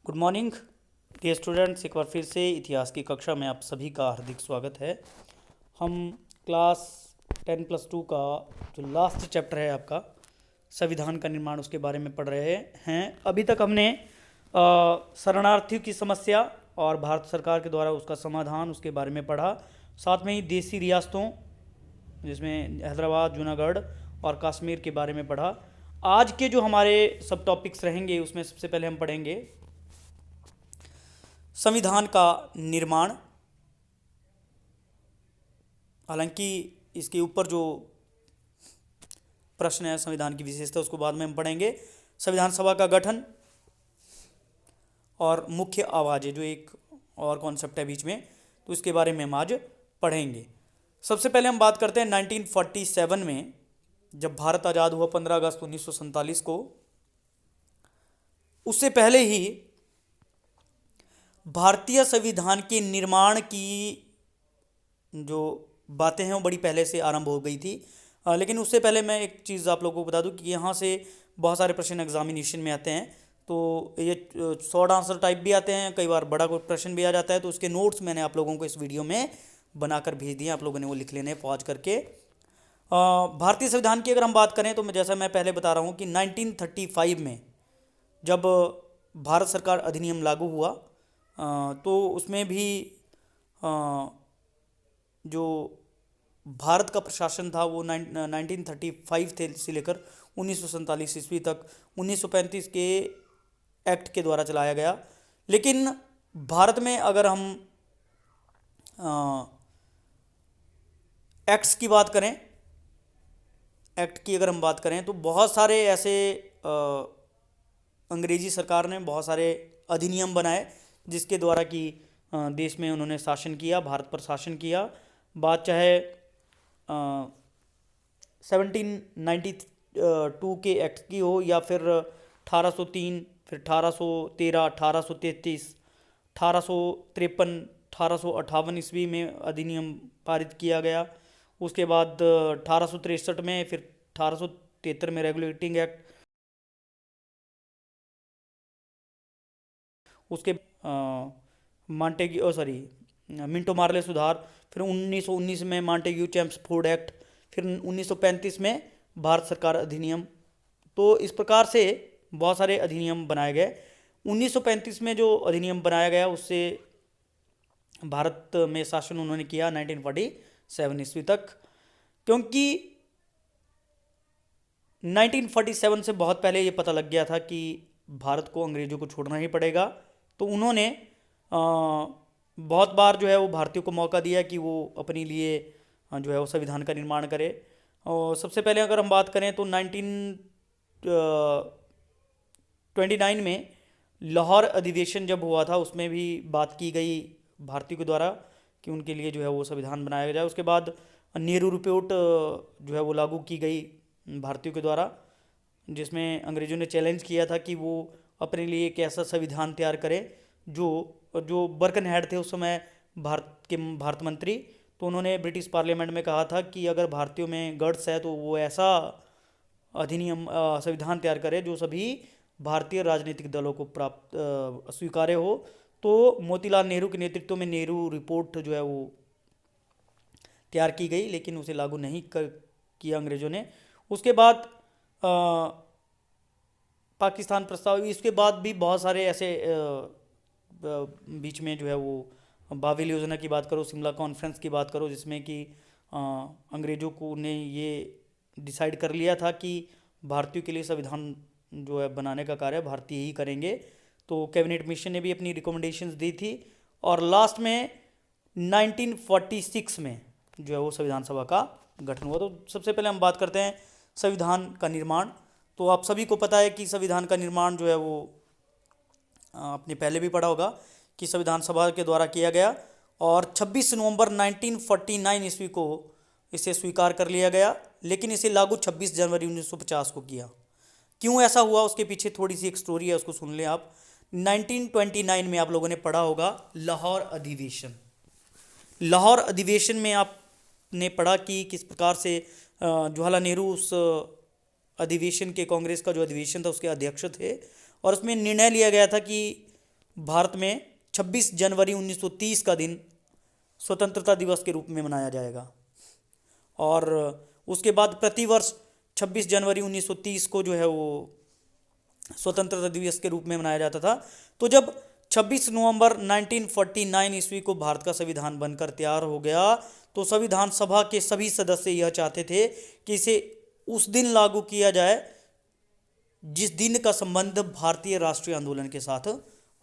Good morning dear students. एक बार फिर से इतिहास की कक्षा में आप सभी का हार्दिक स्वागत है। हम क्लास 10+2 का जो लास्ट चैप्टर है आपका संविधान का निर्माण, उसके बारे में पढ़ रहे हैं। अभी तक हमने शरणार्थियों की समस्या और भारत सरकार के द्वारा उसका समाधान, उसके बारे में पढ़ा। साथ में ही देसी रियासतों जिसमें हैदराबाद, जूनागढ़ और कश्मीर के बारे में पढ़ा। आज के जो हमारे सब टॉपिक्स रहेंगे उसमें सबसे पहले हम पढ़ेंगे संविधान का निर्माण। हालांकि इसके ऊपर जो प्रश्न है संविधान की विशेषता, उसको बाद में हम पढ़ेंगे। संविधान सभा का गठन और मुख्य आवाज़ें, जो एक और कॉन्सेप्ट है बीच में, तो इसके बारे में हम आज पढ़ेंगे। सबसे पहले हम बात करते हैं 1947 में, जब भारत आज़ाद हुआ 15 अगस्त 1947 को। उससे पहले ही भारतीय संविधान के निर्माण की जो बातें हैं वो बड़ी पहले से आरंभ हो गई थी। लेकिन उससे पहले मैं एक चीज़ आप लोगों को बता दूं कि यहाँ से बहुत सारे प्रश्न एग्जामिनेशन में आते हैं। तो ये शॉर्ट आंसर टाइप भी आते हैं, कई बार बड़ा कोई प्रश्न भी आ जाता है। तो उसके नोट्स मैंने आप लोगों को इस वीडियो में बनाकर भेज दिए, आप लोगों ने वो लिख लेने पॉज करके। भारतीय संविधान की अगर हम बात करें तो जैसा मैं पहले बता रहा हूँ कि 1935 में जब भारत सरकार अधिनियम लागू हुआ, तो उसमें भी जो भारत का प्रशासन था वो 1935 से लेकर 1947 ईस्वी तक 1935 के एक्ट के द्वारा चलाया गया। लेकिन भारत में अगर हम एक्ट्स की बात करें, एक्ट की अगर हम बात करें तो बहुत सारे ऐसे अंग्रेजी सरकार ने बहुत सारे अधिनियम बनाए जिसके द्वारा कि देश में उन्होंने शासन किया, भारत पर शासन किया। बात चाहे 1792 के एक्ट की हो या फिर 1803, फिर 1813, 1833, 1853, 1858 ईस्वी में अधिनियम पारित किया गया। उसके बाद 1863 में, फिर 1873 में रेगुलेटिंग एक्ट, उसके मिंटो मार्ले सुधार, फिर 1919 में मॉन्टेग्यू चेम्सफोर्ड एक्ट, फिर 1935 में भारत सरकार अधिनियम। तो इस प्रकार से बहुत सारे अधिनियम बनाए गए। 1935 में जो अधिनियम बनाया गया उससे भारत में शासन उन्होंने किया 1947 ईस्वी तक। क्योंकि 1947 से बहुत पहले ये पता लग गया था कि भारत को अंग्रेजों को छोड़ना ही पड़ेगा, तो उन्होंने बहुत बार जो है वो भारतीयों को मौका दिया कि वो अपने लिए जो है वो संविधान का निर्माण करे। और सबसे पहले अगर हम बात करें तो 1929 में लाहौर अधिवेशन जब हुआ था, उसमें भी बात की गई भारतीयों के द्वारा कि उनके लिए जो है वो संविधान बनाया जाए। उसके बाद नेहरू रिपोर्ट जो है वो लागू की गई भारतीयों के द्वारा, जिसमें अंग्रेजों ने चैलेंज किया था कि वो अपने लिए एक ऐसा संविधान तैयार करें जो बर्कनहेड थे उस समय भारत मंत्री। तो उन्होंने ब्रिटिश पार्लियामेंट में कहा था कि अगर भारतीयों में गट्स है तो वो ऐसा अधिनियम संविधान तैयार करे जो सभी भारतीय राजनीतिक दलों को प्राप्त स्वीकार्य हो। तो मोतीलाल नेहरू के नेतृत्व में नेहरू रिपोर्ट जो है वो तैयार की गई, लेकिन उसे लागू नहीं किया अंग्रेजों ने। उसके बाद पाकिस्तान प्रस्ताव, इसके बाद भी बहुत सारे ऐसे बीच में जो है वो बावेल योजना की बात करो, शिमला कॉन्फ्रेंस की बात करो, जिसमें कि अंग्रेजों को ने ये डिसाइड कर लिया था कि भारतीयों के लिए संविधान जो है बनाने का कार्य भारतीय ही करेंगे। तो कैबिनेट मिशन ने भी अपनी रिकमेंडेशंस दी थी। और लास्ट में 1946 में जो है वो संविधान सभा का गठन हुआ। तो सबसे पहले हम बात करते हैं संविधान का निर्माण। तो आप सभी को पता है कि संविधान का निर्माण जो है वो आपने पहले भी पढ़ा होगा कि संविधान सभा के द्वारा किया गया, और 26 नवंबर 1949 ईस्वी को इसे स्वीकार कर लिया गया। लेकिन इसे लागू 26 जनवरी 1950 को किया। क्यों ऐसा हुआ उसके पीछे थोड़ी सी एक स्टोरी है, उसको सुन लें आप। 1929 में आप लोगों ने पढ़ा होगा लाहौर अधिवेशन। लाहौर अधिवेशन में आपने पढ़ा कि किस प्रकार से जवाहरलाल नेहरू उस अधिवेशन के, कांग्रेस का जो अधिवेशन था उसके अध्यक्ष थे, और उसमें निर्णय लिया गया था कि भारत में 26 जनवरी 1930 का दिन स्वतंत्रता दिवस के रूप में मनाया जाएगा। और उसके बाद प्रतिवर्ष 26 जनवरी 1930 को जो है वो स्वतंत्रता दिवस के रूप में मनाया जाता था। तो जब 26 नवंबर 1949 ईस्वी को भारत का संविधान बनकर तैयार हो गया, तो संविधान सभा के सभी सदस्य यह चाहते थे कि इसे उस दिन लागू किया जाए जिस दिन का संबंध भारतीय राष्ट्रीय आंदोलन के साथ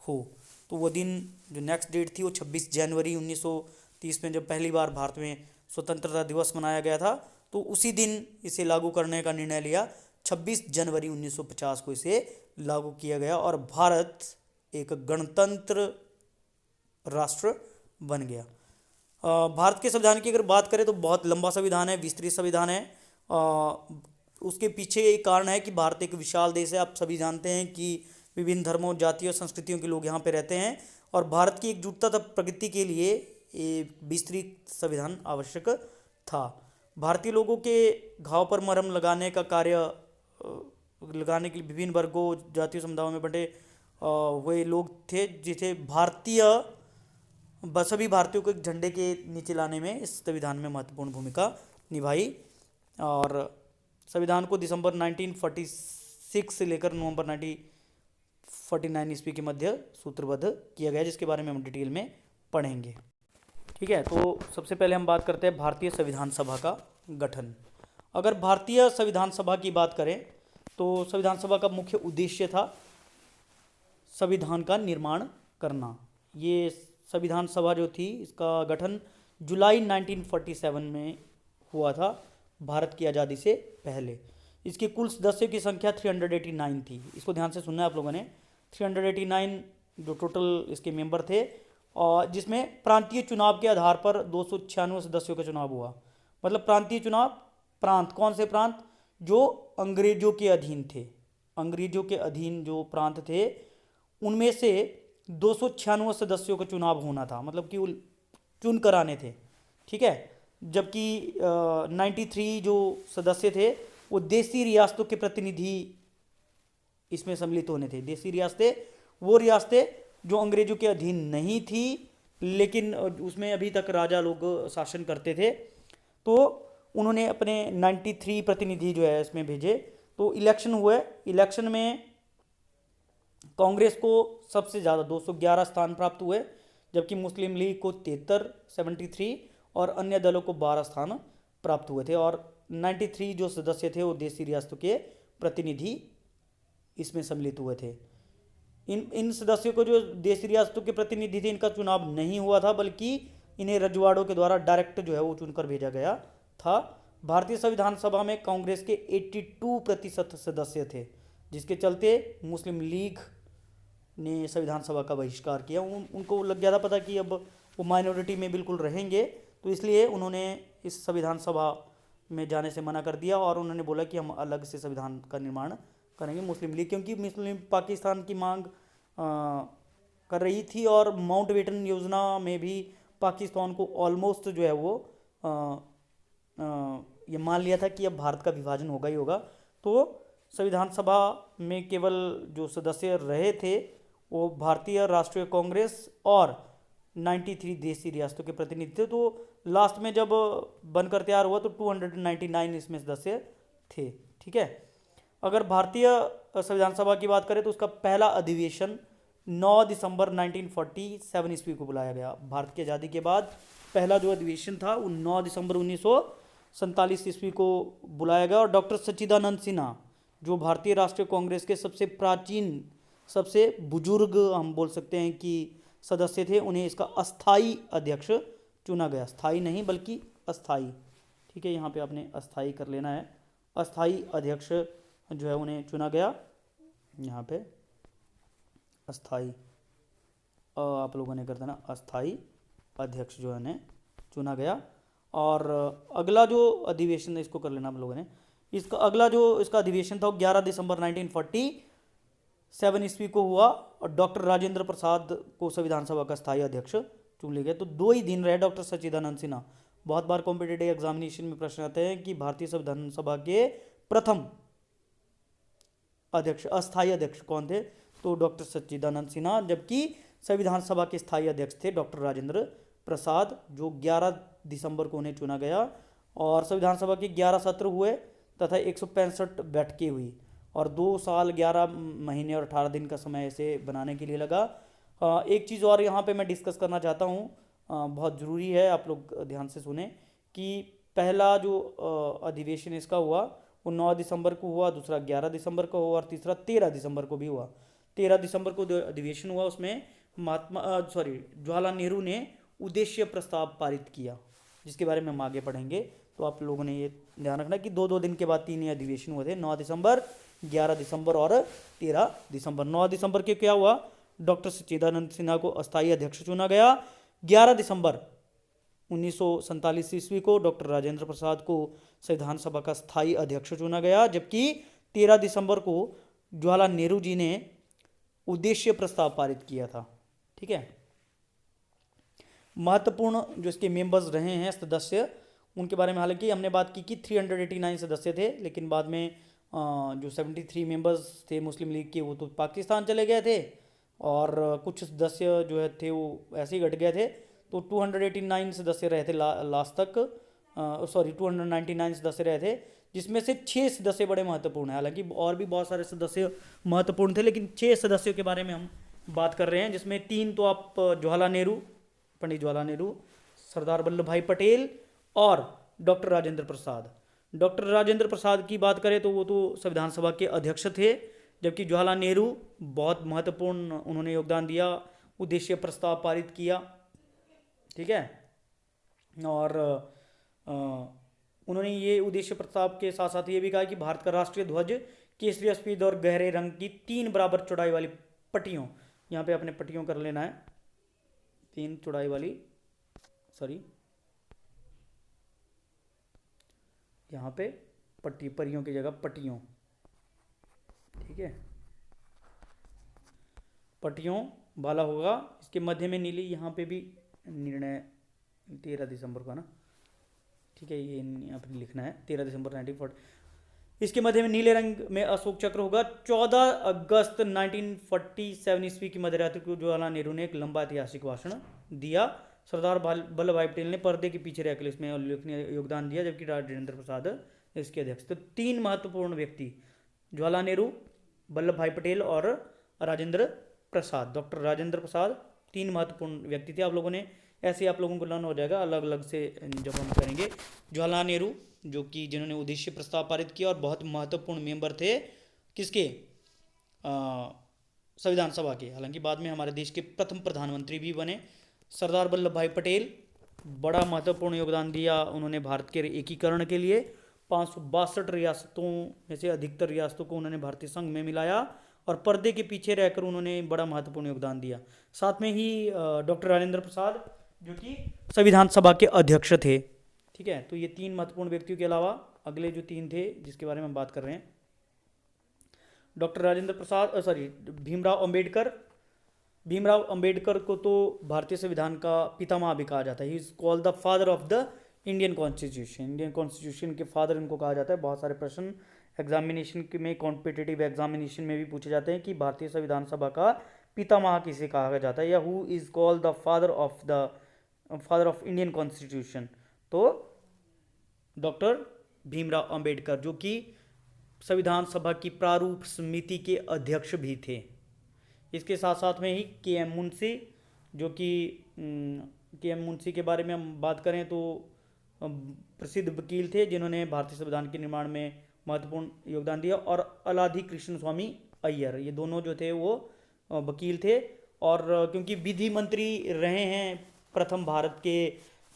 हो। तो वो दिन जो नेक्स्ट डेट थी वो 26 जनवरी 1930 में जब पहली बार भारत में स्वतंत्रता दिवस मनाया गया था, तो उसी दिन इसे लागू करने का निर्णय लिया। 26 जनवरी 1950 को इसे लागू किया गया और भारत एक गणतंत्र राष्ट्र बन गया। भारत के संविधान की अगर बात करें तो बहुत लंबा संविधान है, विस्तृत संविधान है। उसके पीछे एक कारण है कि भारत एक विशाल देश है। आप सभी जानते हैं कि विभिन्न धर्मों, जातियों, संस्कृतियों के लोग यहाँ पे रहते हैं और भारत की एकजुटता तथा प्रगति के लिए एक विस्तृत संविधान आवश्यक था। भारतीय लोगों के घाव पर मरहम लगाने का कार्य लगाने के लिए विभिन्न वर्गों, जातीय समुदायों में बंटे हुए लोग थे, जिसे सभी भारतीयों को एक झंडे के नीचे लाने में इस संविधान में महत्वपूर्ण भूमिका निभाई। और संविधान को दिसंबर 1946 से लेकर नवंबर 1949 ईस्वी के मध्य सूत्रबद्ध किया गया, जिसके बारे में हम डिटेल में पढ़ेंगे। ठीक है, तो सबसे पहले हम बात करते हैं भारतीय संविधान सभा का गठन। अगर भारतीय संविधान सभा की बात करें तो संविधान सभा का मुख्य उद्देश्य था संविधान का निर्माण करना। ये संविधान सभा जो थी, इसका गठन जुलाई 1947 में हुआ था, भारत की आज़ादी से पहले। इसके कुल सदस्यों की संख्या 389 थी। इसको ध्यान से सुनना है आप लोगों ने। 389 जो टोटल इसके मेंबर थे, और जिसमें प्रांतीय चुनाव के आधार पर 296 सदस्यों का चुनाव हुआ। मतलब प्रांतीय चुनाव, प्रांत कौन से प्रांत? जो अंग्रेजों के अधीन थे। अंग्रेजों के अधीन जो प्रांत थे उनमें से 296 सदस्यों का चुनाव होना था, मतलब कि वो चुन कर आने थे। ठीक है, जबकि 93 जो सदस्य थे वो देसी रियासतों के प्रतिनिधि इसमें सम्मिलित होने थे। देसी रियासतें वो रियासतें जो अंग्रेजों के अधीन नहीं थी, लेकिन उसमें अभी तक राजा लोग शासन करते थे। तो उन्होंने अपने 93 प्रतिनिधि जो है इसमें भेजे। तो इलेक्शन हुए। इलेक्शन में कांग्रेस को सबसे ज़्यादा 211 स्थान प्राप्त हुए, जबकि मुस्लिम लीग को 73 और अन्य दलों को 12 स्थान प्राप्त हुए थे। और 93 जो सदस्य थे वो देसी रियासतों के प्रतिनिधि इसमें सम्मिलित हुए थे। इन सदस्यों को जो देसी रियासतों के प्रतिनिधि थे, इनका चुनाव नहीं हुआ था, बल्कि इन्हें रजवाड़ों के द्वारा डायरेक्ट जो है वो चुनकर भेजा गया था। भारतीय संविधान सभा में कांग्रेस के 82% सदस्य थे, जिसके चलते मुस्लिम लीग ने संविधान सभा का बहिष्कार किया। उनको लग गया था पता कि अब वो माइनॉरिटी में बिल्कुल रहेंगे, तो इसलिए उन्होंने इस संविधान सभा में जाने से मना कर दिया और उन्होंने बोला कि हम अलग से संविधान का निर्माण करेंगे। मुस्लिम लीग, क्योंकि मुस्लिम पाकिस्तान की मांग कर रही थी और माउंटबेटन योजना में भी पाकिस्तान को ऑलमोस्ट जो है वो ये मान लिया था कि अब भारत का विभाजन होगा ही होगा। तो संविधान सभा में केवल जो सदस्य रहे थे वो भारतीय राष्ट्रीय कांग्रेस और 93 देसी रियासतों के प्रतिनिधि थे। तो लास्ट में जब बनकर तैयार हुआ तो 299 इसमें सदस्य थे। ठीक है, अगर भारतीय संविधान सभा की बात करें तो उसका पहला अधिवेशन 9 दिसंबर 1947 ईस्वी को बुलाया गया। भारत की आज़ादी के बाद पहला जो अधिवेशन था वो 9 दिसंबर 1947 ईस्वी को बुलाया गया। और डॉक्टर सच्चिदानंद सिन्हा जो भारतीय राष्ट्रीय कांग्रेस के सबसे प्राचीन, सबसे बुजुर्ग हम बोल सकते हैं कि सदस्य थे, उन्हें इसका अस्थाई अध्यक्ष चुना गया। स्थाई नहीं बल्कि अस्थाई। ठीक है, यहाँ पे आपने अस्थाई कर लेना है। अस्थाई अध्यक्ष जो है उन्हें चुना गया। यहाँ पे अस्थाई आप लोगों ने कर देना, अस्थाई अध्यक्ष जो है चुना गया। और अगला जो अधिवेशन है इसको कर लेना आप लोगों ने। इसका अगला जो इसका अधिवेशन था वो 11 दिसंबर 1947 ईस्वी को हुआ और डॉक्टर राजेंद्र प्रसाद को संविधान सभा का स्थायी अध्यक्ष चुन लिया गया। तो 2 ही दिन रहे डॉक्टर सच्चिदानंद सिन्हा। बहुत बार कॉम्पिटेटिव एग्जामिनेशन में प्रश्न आते हैं कि भारतीय संविधान सभा के प्रथम अध्यक्ष, अस्थायी अध्यक्ष कौन थे? तो डॉक्टर सच्चिदानंद सिन्हा, जबकि संविधान सभा के स्थायी अध्यक्ष थे डॉक्टर राजेंद्र प्रसाद, जो 11 दिसंबर को उन्हें चुना गया। और संविधान सभा के 11 सत्र हुए तथा 165 बैठकें हुई और 2 साल 11 महीने और 18 दिन का समय इसे बनाने के लिए लगा। एक चीज़ और यहाँ पे मैं डिस्कस करना चाहता हूँ, बहुत ज़रूरी है, आप लोग ध्यान से सुने कि पहला जो अधिवेशन इसका हुआ वो 9 दिसंबर को हुआ, दूसरा 11 दिसंबर को हुआ और तीसरा 13 दिसंबर को भी हुआ। 13 दिसंबर को जो अधिवेशन हुआ उसमें जवाहरलाल नेहरू ने उद्देश्य प्रस्ताव पारित किया, जिसके बारे में हम आगे पढ़ेंगे। तो आप लोगों ने ये ध्यान रखना कि 2-2 दिन के बाद 3 ही अधिवेशन हुए थे, 9 दिसंबर, 11 दिसंबर और 13 दिसंबर। 9 दिसंबर के क्या हुआ, डॉक्टर सच्चिदानंद सिन्हा को अस्थायी अध्यक्ष चुना गया। 11 दिसंबर 1947 ईस्वी को डॉक्टर राजेंद्र प्रसाद को संविधान सभा का स्थायी अध्यक्ष चुना गया, जबकि 13 दिसंबर को जवाहरलाल नेहरू जी ने उद्देश्य प्रस्ताव पारित किया था। ठीक है, महत्वपूर्ण जो इसके मेंबर्स रहे हैं सदस्य, उनके बारे में हालांकि हमने बात की कि 389 सदस्य थे, लेकिन बाद में जो 73 मेंबर्स थे मुस्लिम लीग के वो तो पाकिस्तान चले गए थे और कुछ सदस्य जो है थे वो ऐसे ही घट गए थे। तो 289 सदस्य रहे थे लास्ट तक, 299 सदस्य रहे थे, जिसमें से 6 सदस्य बड़े महत्वपूर्ण हैं। हालांकि और भी बहुत सारे सदस्य महत्वपूर्ण थे, लेकिन 6 सदस्यों के बारे में हम बात कर रहे हैं, जिसमें 3 तो आप जवाहरलाल नेहरू, पंडित जवाहरलाल नेहरू, सरदार वल्लभ भाई पटेल और डॉक्टर राजेंद्र प्रसाद। डॉक्टर राजेंद्र प्रसाद की बात करें तो वो तो संविधान सभा के अध्यक्ष थे, जबकि जवाहरलाल नेहरू बहुत महत्वपूर्ण उन्होंने योगदान दिया, उद्देश्य प्रस्ताव पारित किया। ठीक है, और उन्होंने ये उद्देश्य प्रस्ताव के साथ साथ ये भी कहा कि भारत का राष्ट्रीय ध्वज केसरी, सफेद और गहरे रंग की 3 बराबर चौड़ाई वाली पट्टियों, यहाँ पे अपने पट्टियों कर लेना है, 3 चौड़ाई वाली, यहाँ पे पट्टी, परियों की जगह पट्टियों, ठीक है, पट्टियों वाला होगा। इसके मध्य में नीली, यहाँ पे भी निर्णय 13 दिसंबर का ना, ठीक है, ये यहाँ पे लिखना है 13 दिसंबर 1940। इसके मध्य में नीले रंग में अशोक चक्र होगा। 14 अगस्त 1947 ईस्वी की मध्यरात्रि को जवाहरलाल नेहरू ने एक लंबा ऐतिहासिक भाषण दिया। सरदार वल्लभ भाई पटेल ने पर्दे के पीछे रहकर इसमें उल्लेखनीय योगदान दिया, जबकि राजेंद्र प्रसाद इसके अध्यक्ष। तो 3 महत्वपूर्ण व्यक्ति, जवाहरलाल नेहरू, वल्लभ भाई पटेल और राजेंद्र प्रसाद, डॉक्टर राजेंद्र प्रसाद, 3 महत्वपूर्ण व्यक्ति थे। आप लोगों ने ऐसे आप लोगों को लर्न हो जाएगा अलग अलग से जब हम करेंगे। जवाहरलाल नेहरू जो कि जिन्होंने उद्देश्य प्रस्ताव पारित किया और बहुत महत्वपूर्ण मेंबर थे किसके, संविधान सभा के, हालांकि बाद में हमारे देश के प्रथम प्रधानमंत्री भी बने। सरदार वल्लभ भाई पटेल, बड़ा महत्वपूर्ण योगदान दिया उन्होंने भारत के एकीकरण के लिए। 562 रियासतों में से अधिकतर रियासतों को उन्होंने भारतीय संघ में मिलाया और पर्दे के पीछे रहकर उन्होंने बड़ा महत्वपूर्ण योगदान दिया। साथ में ही डॉक्टर राजेंद्र प्रसाद जो कि संविधान सभा के अध्यक्ष थे। ठीक है, तो ये 3 महत्वपूर्ण व्यक्तियों के अलावा अगले जो 3 थे जिसके बारे में हम बात कर रहे हैं, डॉक्टर राजेंद्र प्रसाद, भीमराव अंबेडकर को तो भारतीय संविधान का पितामह भी कहा जाता है। He is called the father of the Indian constitution. Indian constitution के फादर इनको कहा जाता है। बहुत सारे प्रश्न एग्जामिनेशन में, कॉम्पिटिटिव एग्जामिनेशन में भी पूछे जाते हैं कि भारतीय संविधान सभा का पितामह किसे कहा जाता है, या who is called the father of Indian constitution. तो डॉक्टर भीमराव अंबेडकर जो कि संविधान सभा की प्रारूप समिति के अध्यक्ष भी थे। इसके साथ साथ में ही के.एम. मुंशी, जो कि के.एम. मुंशी के बारे में हम बात करें तो प्रसिद्ध वकील थे जिन्होंने भारतीय संविधान के निर्माण में महत्वपूर्ण योगदान दिया। और अलाधी कृष्ण स्वामी अय्यर, ये दोनों जो थे वो वकील थे। और क्योंकि विधि मंत्री रहे हैं प्रथम भारत के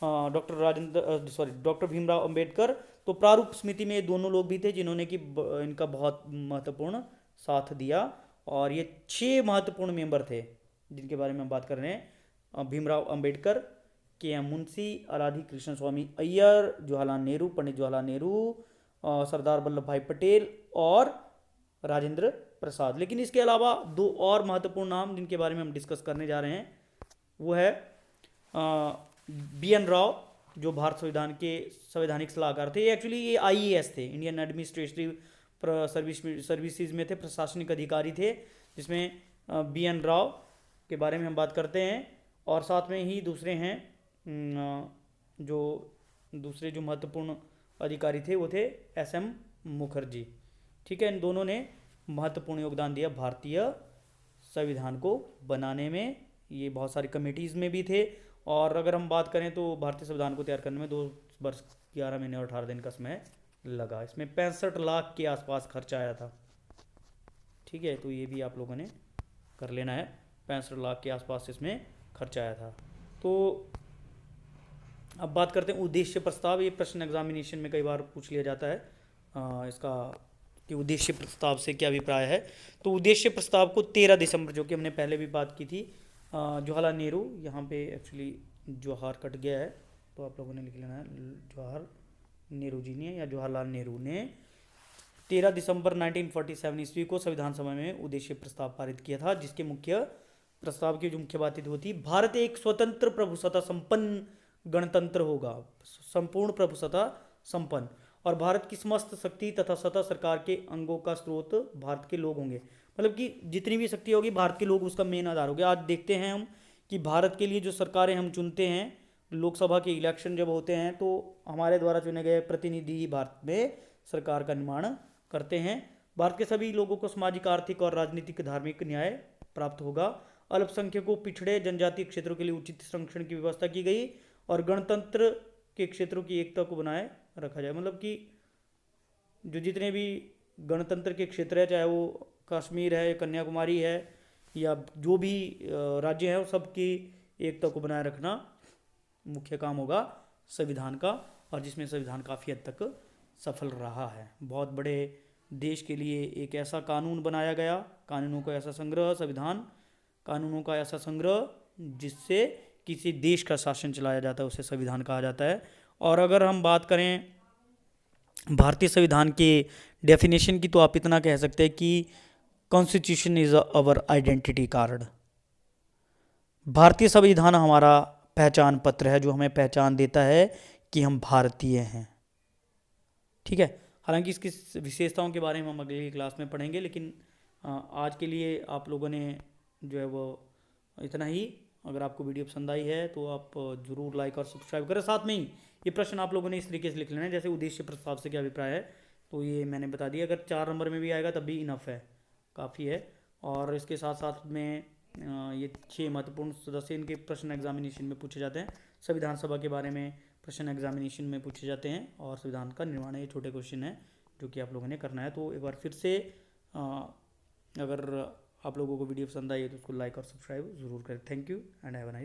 डॉक्टर भीमराव अंबेडकर, तो प्रारूप समिति में दोनों लोग भी थे जिन्होंने कि इनका बहुत महत्वपूर्ण साथ दिया। और ये 6 महत्वपूर्ण मेंबर थे जिनके बारे में हम बात कर रहे हैं, भीमराव अंबेडकर, के.एम. मुंशी, अलाधी कृष्ण स्वामी अय्यर, जवाहरलाल नेहरू, पंडित जवाहरलाल नेहरू, सरदार वल्लभ भाई पटेल और राजेंद्र प्रसाद। लेकिन इसके अलावा 2 और महत्वपूर्ण नाम जिनके बारे में हम डिस्कस करने जा रहे हैं वो है बी.एन. राव, जो भारत संविधान के संवैधानिक सलाहकार थे। एक्चुअली ये IAS थे, इंडियन एडमिनिस्ट्रेटिव सर्विसेज में थे, प्रशासनिक अधिकारी थे, जिसमें BN राव के बारे में हम बात करते हैं। और साथ में ही दूसरे हैं जो दूसरे जो महत्वपूर्ण अधिकारी थे वो थे SM मुखर्जी। ठीक है, इन दोनों ने महत्वपूर्ण योगदान दिया भारतीय संविधान को बनाने में। ये बहुत सारी कमेटीज़ में भी थे। और अगर हम बात करें तो भारतीय संविधान को तैयार करने में 2 वर्ष 11 महीने और 18 दिन का समय लगा। इसमें 65 लाख के आसपास खर्चा आया था। ठीक है, तो ये भी आप लोगों ने कर लेना है। 65 लाख के आसपास इसमें खर्चा आया था। तो अब बात करते हैं उद्देश्य प्रस्ताव। ये प्रश्न एग्जामिनेशन में कई बार पूछ लिया जाता है इसका कि उद्देश्य प्रस्ताव से क्या अभिप्राय है। तो उद्देश्य प्रस्ताव को 13 दिसंबर, जो कि हमने पहले भी बात की थी, जवाहरलाल नेहरू, यहाँ पे एक्चुअली जवाहर कट गया है तो आप लोगों ने लिख लेना है जवाहर नेहरू जी ने या जवाहरलाल नेहरू ने 13 दिसंबर 1947 ईस्वी को संविधान सभा में उद्देश्य प्रस्ताव पारित किया था, जिसके मुख्य प्रस्ताव की जो मुख्य बातें थी, भारत एक स्वतंत्र प्रभुसत्ता संपन्न गणतंत्र होगा, संपूर्ण प्रभुसत्ता संपन्न, और भारत की समस्त शक्ति तथा सत्ता सरकार के अंगों का स्रोत भारत के लोग होंगे। मतलब कि जितनी भी शक्ति होगी भारत के लोग उसका मेन आधार होंगे। आज देखते हैं हम कि भारत के लिए जो सरकारें हम चुनते हैं, लोकसभा के इलेक्शन जब होते हैं तो हमारे द्वारा चुने गए प्रतिनिधि ही भारत में सरकार का निर्माण करते हैं। भारत के सभी लोगों को सामाजिक, आर्थिक और राजनीतिक धार्मिक न्याय प्राप्त होगा। अल्पसंख्यकों, पिछड़े जनजातीय क्षेत्रों के लिए उचित संरक्षण की व्यवस्था की गई और गणतंत्र के क्षेत्रों की एकता को बनाए रखा जाए। मतलब कि जो जितने भी गणतंत्र के क्षेत्र है, चाहे वो कश्मीर है, कन्याकुमारी है या जो भी राज्य है, वो सबकी एकता को बनाए रखना मुख्य काम होगा संविधान का, और जिसमें संविधान काफ़ी हद तक सफल रहा है। बहुत बड़े देश के लिए एक ऐसा कानून बनाया गया, कानूनों का ऐसा संग्रह, संविधान कानूनों का ऐसा संग्रह जिससे किसी देश का शासन चलाया जाता है, उसे संविधान कहा जाता है। और अगर हम बात करें भारतीय संविधान के डेफिनेशन की, तो आप इतना कह सकते हैं कि constitution is our identity card. भारतीय संविधान हमारा पहचान पत्र है, जो हमें पहचान देता है कि हम भारतीय हैं। ठीक है, हालांकि इसकी विशेषताओं के बारे में हम अगली क्लास में पढ़ेंगे, लेकिन आज के लिए आप लोगों ने जो है वो इतना ही। अगर आपको वीडियो पसंद आई है तो आप ज़रूर लाइक और सब्सक्राइब करें। साथ में ही ये प्रश्न आप लोगों ने इस तरीके से लिख लेना है, जैसे उद्देश्य प्रस्ताव से क्या अभिप्राय है, तो ये मैंने बता दिया। अगर 4 नंबर में भी आएगा तब भी इनफ है, काफ़ी है। और इसके साथ साथ में ये 6 महत्वपूर्ण सदस्य, इनके प्रश्न एग्जामिनेशन में पूछे जाते हैं। संविधान सभा के बारे में प्रश्न एग्जामिनेशन में पूछे जाते हैं, और संविधान का निर्माण, ये छोटे क्वेश्चन हैं जो कि आप लोगों ने करना है। तो एक बार फिर से अगर आप लोगों को वीडियो पसंद आई है तो उसको लाइक और सब्सक्राइब ज़रूर करें। Thank you and have a nice